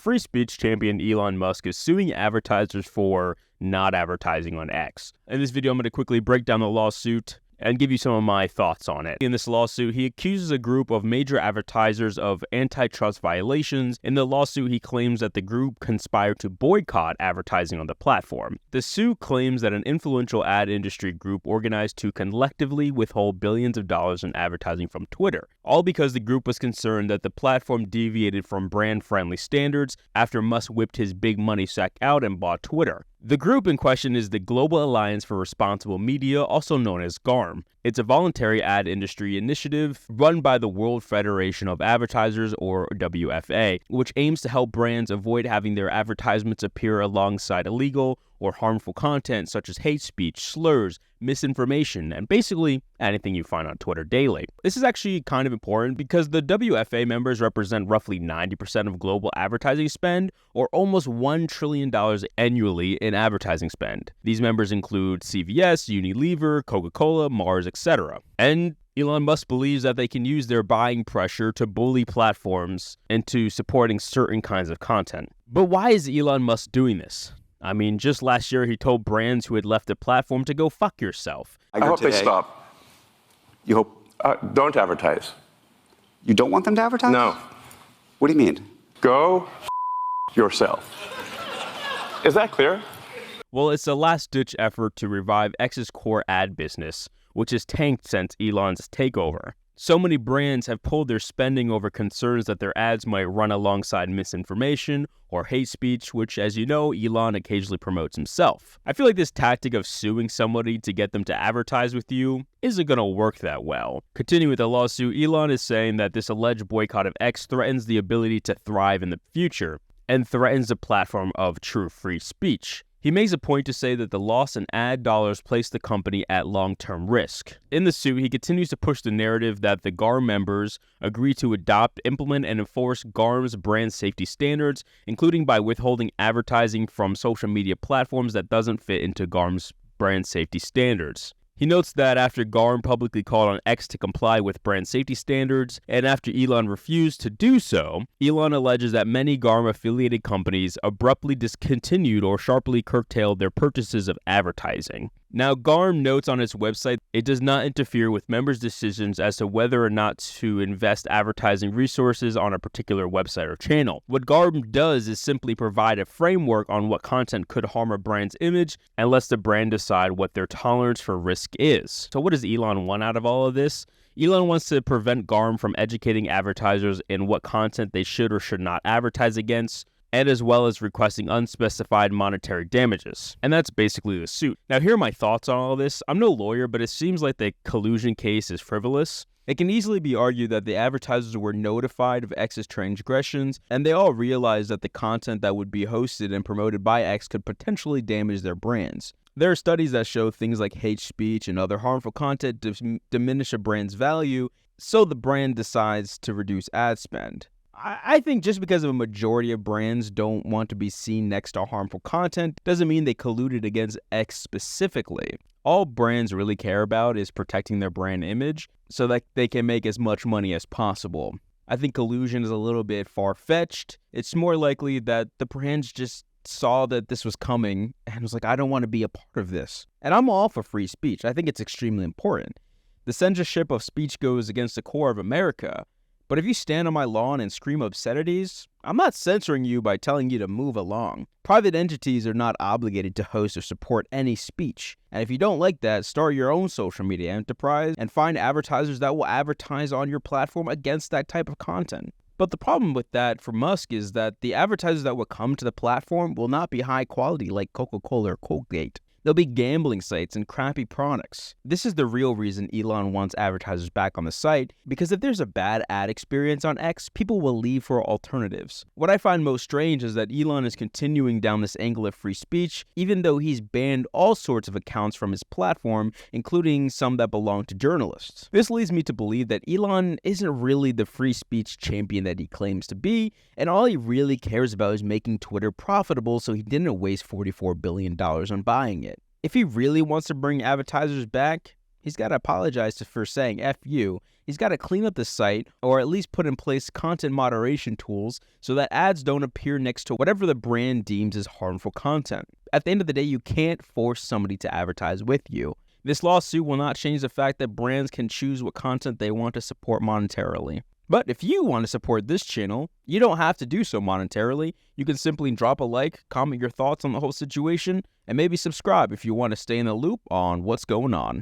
free speech champion Elon Musk is suing advertisers for not advertising on X. In this video, I'm going to quickly break down the lawsuit and give you some of my thoughts on it. In this lawsuit, he accuses a group of major advertisers of antitrust violations. In the lawsuit, he claims that the group conspired to boycott advertising on the platform. The suit claims that an influential ad industry group organized to collectively withhold billions of dollars in advertising from Twitter, all because the group was concerned that the platform deviated from brand-friendly standards after Musk whipped his big money sack out and bought Twitter. The group in question is the Global Alliance for Responsible Media, also known as GARM. It's a voluntary ad industry initiative run by the World Federation of Advertisers, or WFA, which aims to help brands avoid having their advertisements appear alongside illegal or harmful content such as hate speech, slurs, misinformation, and basically anything you find on Twitter daily. This is actually kind of important because the WFA members represent roughly 90% of global advertising spend, or almost $1 trillion annually in advertising spend. These members include CVS, Unilever, Coca-Cola, Mars, etc. And Elon Musk believes that they can use their buying pressure to bully platforms into supporting certain kinds of content. But why is Elon Musk doing this? I mean, just last year, he told brands who had left the platform to go fuck yourself. I hope they stop. You hope? Don't advertise. You don't want them to advertise? No. What do you mean? Go yourself. Is that clear? Well, it's a last-ditch effort to revive X's core ad business, which has tanked since Elon's takeover. So many brands have pulled their spending over concerns that their ads might run alongside misinformation or hate speech, which, as you know, Elon occasionally promotes himself. I feel like this tactic of suing somebody to get them to advertise with you isn't going to work that well. Continuing with the lawsuit, Elon is saying that this alleged boycott of X threatens the ability to thrive in the future and threatens the platform of true free speech. He makes a point to say that the loss in ad dollars place the company at long-term risk. In the suit, he continues to push the narrative that the GARM members agree to adopt, implement, and enforce GARM's brand safety standards, including by withholding advertising from social media platforms that doesn't fit into GARM's brand safety standards. He notes that after GARM publicly called on X to comply with brand safety standards, and after Elon refused to do so, Elon alleges that many GARM-affiliated companies abruptly discontinued or sharply curtailed their purchases of advertising. Now, GARM notes on its website it does not interfere with members' decisions as to whether or not to invest advertising resources on a particular website or channel. What GARM does is simply provide a framework on what content could harm a brand's image and lets the brand decide what their tolerance for risk is. So what does Elon want out of all of this? Elon wants to prevent GARM from educating advertisers in what content they should or should not advertise against, and as well as requesting unspecified monetary damages. And that's basically the suit. Now, here are my thoughts on all this. I'm no lawyer, but it seems like the collusion case is frivolous. It can easily be argued that the advertisers were notified of X's transgressions, and they all realized that the content that would be hosted and promoted by X could potentially damage their brands. There are studies that show things like hate speech and other harmful content diminish a brand's value, so the brand decides to reduce ad spend. I think just because a majority of brands don't want to be seen next to harmful content doesn't mean they colluded against X specifically. All brands really care about is protecting their brand image so that they can make as much money as possible. I think collusion is a little bit far-fetched. It's more likely that the brands just saw that this was coming and was like, I don't want to be a part of this. And I'm all for free speech. I think it's extremely important. The censorship of speech goes against the core of America. But if you stand on my lawn and scream obscenities, I'm not censoring you by telling you to move along. Private entities are not obligated to host or support any speech. And if you don't like that, start your own social media enterprise and find advertisers that will advertise on your platform against that type of content. But the problem with that for Musk is that the advertisers that will come to the platform will not be high quality like Coca-Cola or Colgate. They'll be gambling sites and crappy products. This is the real reason Elon wants advertisers back on the site, because if there's a bad ad experience on X, people will leave for alternatives. What I find most strange is that Elon is continuing down this angle of free speech, even though he's banned all sorts of accounts from his platform, including some that belong to journalists. This leads me to believe that Elon isn't really the free speech champion that he claims to be, and all he really cares about is making Twitter profitable so he didn't waste $44 billion on buying it. If he really wants to bring advertisers back, he's got to apologize for saying F you. He's got to clean up the site or at least put in place content moderation tools so that ads don't appear next to whatever the brand deems as harmful content. At the end of the day, you can't force somebody to advertise with you. This lawsuit will not change the fact that brands can choose what content they want to support monetarily. But if you want to support this channel, you don't have to do so monetarily. You can simply drop a like, comment your thoughts on the whole situation, and maybe subscribe if you want to stay in the loop on what's going on.